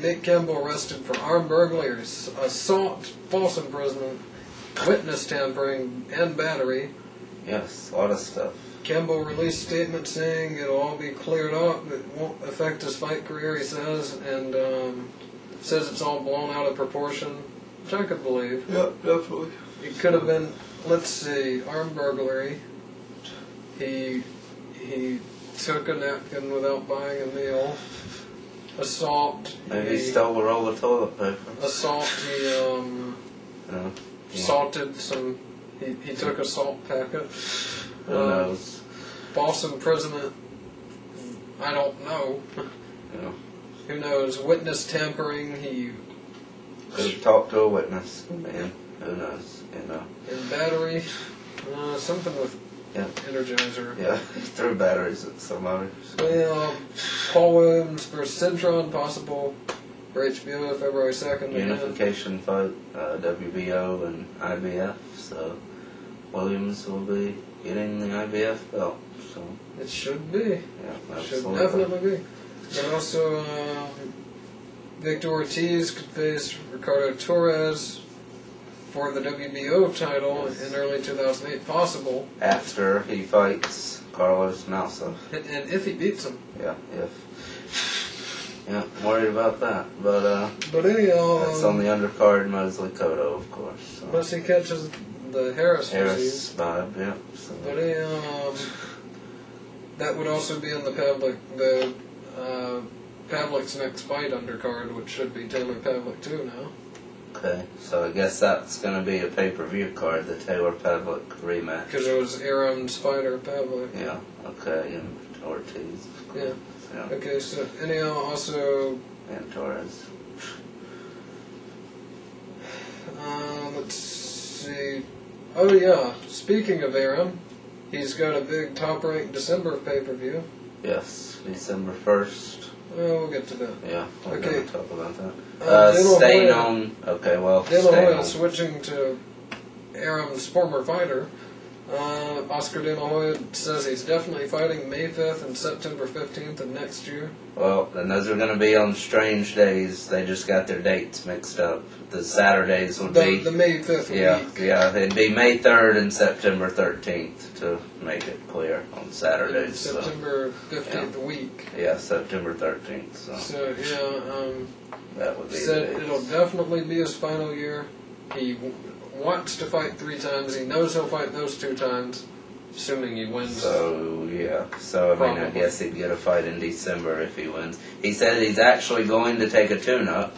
Nate Campbell arrested for armed burglary, assault, false imprisonment, witness tampering, and battery. Yes, a lot of stuff. Campbell released a statement saying it'll all be cleared up. It won't affect his fight career, he says, and says it's all blown out of proportion, which I could believe. Yeah, definitely. It could have been, let's see, armed burglary. He took a napkin without buying a meal. Assault. Maybe he stole a roll of toilet paper. Assault. He assaulted some. He took a salt packet. Who knows? False imprisonment. I don't know. Yeah. Who knows? Witness tampering. He could have talked to a witness. Man, who knows? You know. And battery. Something with. Yeah. Energizer. Yeah, he threw batteries at somebody. Well, Paul Williams versus Cintron, possible for HBO February 2nd. Unification fight, WBO and IBF. So Williams will be getting the IBF belt. So it should be. Yeah, it should definitely be. But also, Victor Ortiz could face Ricardo Torres for the WBO title in early 2008, possible. After he fights Carlos Nausa. And if he beats him. Yeah, if. Yeah, I'm worried about that. But anyhow... that's on the undercard, Mosley Cotto, of course. So. Unless he catches the Harris disease. Vibe, yeah. So. But anyhow, that would also be on the Pavlik's next fight undercard, which should be Taylor Pavlik too now. Okay, so I guess that's going to be a pay-per-view card, the Taylor Pavlik rematch. Because it was Aram's fighter, Pavlik. Yeah, okay, and Ortiz. Yeah. Okay, so anyhow, also... And Torres. Let's see... Oh yeah, speaking of Aram, he's got a big top-ranked December pay-per-view. Yes, December 1st. We'll get to that. Yeah, we're going to talk about that. Staying on... Okay, well, De La Hoya switching to Aram's former fighter. Oscar De La Hoya says he's definitely fighting May 5th and September 15th of next year. Well, and those are going to be on strange days. They just got their dates mixed up. The Saturdays would be... The May 5th week. Yeah, it'd be May 3rd and September 13th to make it clear on Saturdays. September 15th week. Yeah, September 13th. So that would be said it'll definitely be his final year. He wants to fight 3 times. He knows he'll fight those 2 times, assuming he wins. So, yeah. So, I mean, I guess he'd get a fight in December if he wins. He said he's actually going to take a tune-up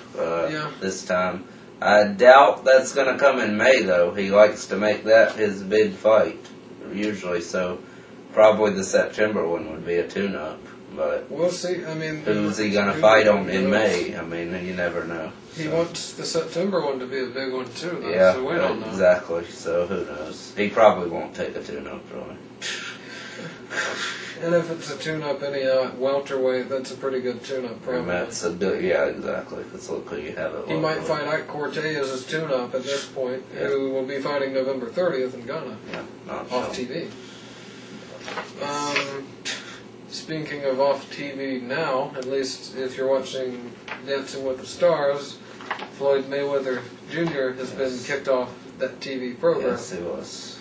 this time. I doubt that's going to come in May, though. He likes to make that his big fight, usually. So, probably the September one would be a tune-up. But we'll see. I mean, who's he going to fight on in May? I mean, you never know. He wants the September one to be a big one too, though, yeah, so we don't know. Exactly. So who knows? He probably won't take a tune-up, really. And if it's a tune-up anyhow at welterweight, that's a pretty good tune-up, probably. That's yeah, exactly. Because look who you have at welterweight. He might fight Ike Cortez as his tune-up at this point, who will be fighting November 30th in Ghana. Yeah, off TV. Speaking of off TV now, at least if you're watching Dancing with the Stars, Floyd Mayweather Jr. has been kicked off that TV program. Yes, he was.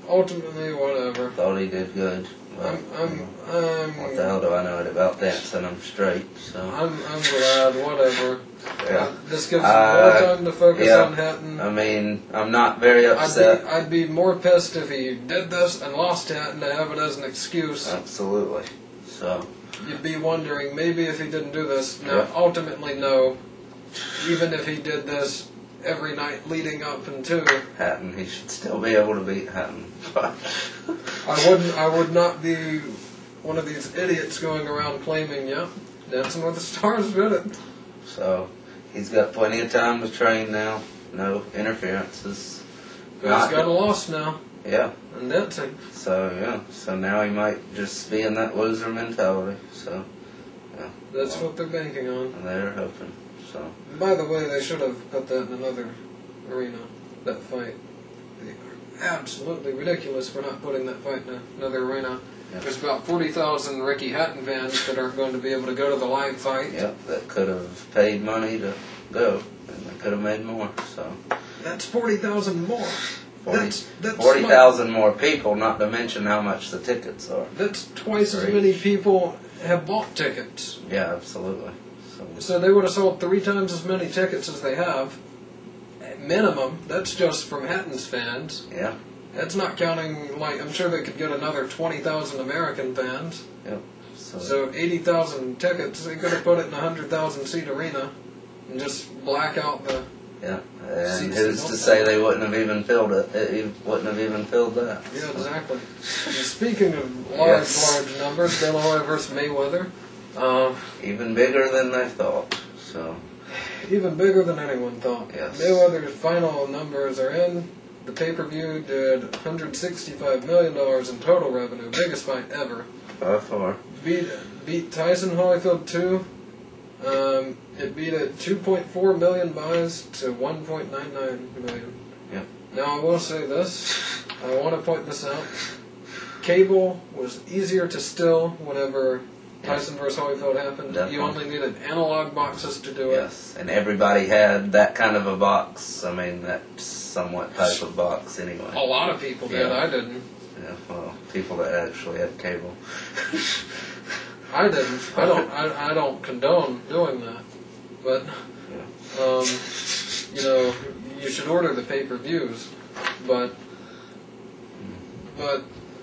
Ultimately, whatever. Thought he did good. But, what the hell do I know about dancing? I'm straight, so... I'm glad, whatever. Yeah. This gives him more time to focus on Hatton. I mean, I'm not very upset. I'd be more pissed if he did this and lost Hatton to have it as an excuse. Absolutely. So... You'd be wondering, maybe if he didn't do this. Now, ultimately, no. Even if he did this every night leading up into Hatton, he should still be able to beat Hatton. I would not be one of these idiots going around claiming, Dancing with the Stars did it. So, he's got plenty of time to train now. No interferences. He's got a loss now. Yeah. And dancing. So, So now he might just be in that loser mentality. So, That's what they're banking on. And they're hoping. So. By the way, they should have put that in another arena, that fight. They are absolutely ridiculous for not putting that fight in another arena. Yep. There's about 40,000 Ricky Hatton fans that aren't going to be able to go to the live fight. Yep, that could have paid money to go, and they could have made more. So that's 40,000 more. 40,000 more people, not to mention how much the tickets are. That's twice as many people have bought tickets. Yeah, absolutely. So they would have sold 3 times as many tickets as they have. At minimum, that's just from Hatton's fans. Yeah. That's not counting, like, I'm sure they could get another 20,000 American fans. Yep. So 80,000 tickets, they could have put it in a 100,000 seat arena and just black out the... Yeah, and who's to say they wouldn't have even filled it? It wouldn't have even filled that. Yeah, exactly. And speaking of large numbers, De La Hoya versus Mayweather. Even bigger than they thought. So even bigger than anyone thought. Yes. Mayweather's final numbers are in. The pay-per-view did $165 million in total revenue. Biggest fight ever. By far. Beat Tyson Holyfield 2. It beat at 2.4 million buys to 1.99 million. Yep. Now I will say this. I want to point this out. Cable was easier to steal whenever Tyson versus Holyfield happened. Definitely. You only needed analog boxes to do it. Yes, and everybody had that kind of a box. I mean, that somewhat type of box anyway. A lot of people did. Yeah. I didn't. Yeah, well, people that actually had cable. I didn't. I don't condone doing that. But, you know, you should order the pay-per-views. But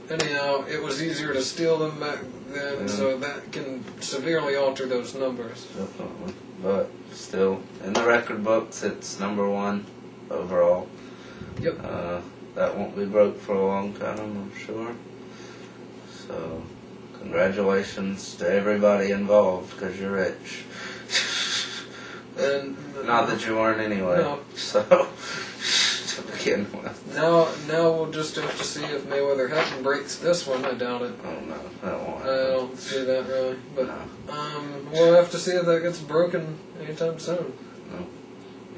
anyhow, it was easier to steal them back then, so that can severely alter those numbers. Definitely. But still, in the record books, it's #1 overall. Yep. That won't be broke for a long time, I'm sure. So, congratulations to everybody involved, because you're rich. And not that you weren't anyway. No. So, to begin with. Now we'll just have to see if Mayweather Hatton breaks this one. I doubt it. Oh no, that won't happen. I don't see that really. But No. we'll have to see if that gets broken anytime soon. No.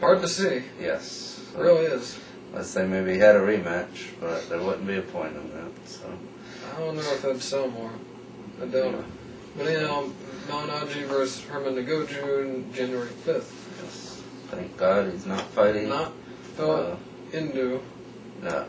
Hard to see. Yes. It really is. Unless they maybe had a rematch, but there wouldn't be a point in that. So. I don't know if that'd sell more. I doubt it. But anyhow, Manaji versus Herman Nagoju January 5th. Yes. Thank God he's not fighting. Not Philip Indu. No,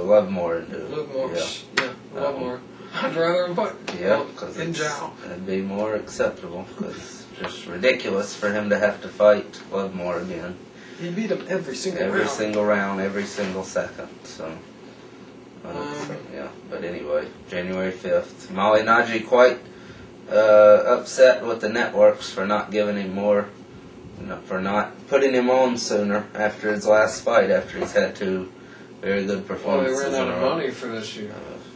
Lovemore Indu. Lovemore. Yeah. Lovemore. I'd rather him fight. Yeah, because it'd be more acceptable. Because it's just ridiculous for him to have to fight Lovemore again. He beat him every single round. Every single round, every single second. So. Yeah, but anyway, January 5th. Molly Naji quite upset with the networks for not giving him more, for not putting him on sooner after his last fight, after he's had 2 very good performances. Well, they ran out of money for this year.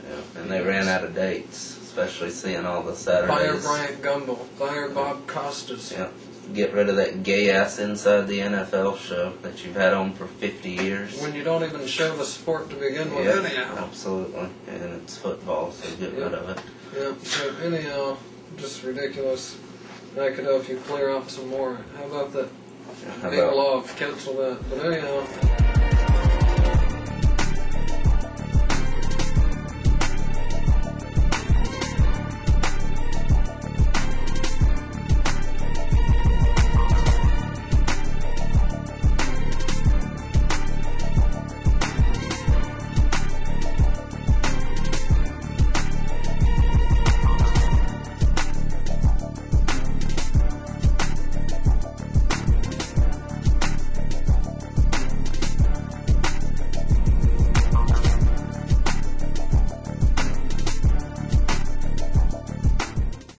Yeah, and they ran out of dates, especially seeing all the Saturdays. Fire Bryant Gumbel. Fire Bob Costas. Yeah. Get rid of that gay-ass Inside the NFL show that you've had on for 50 years. When you don't even show the sport to begin with, anyhow. Absolutely. And it's football, so get rid of it. Yeah, so anyhow, just ridiculous. I could help you clear up some more. How about that big law? Cancel that. But anyhow...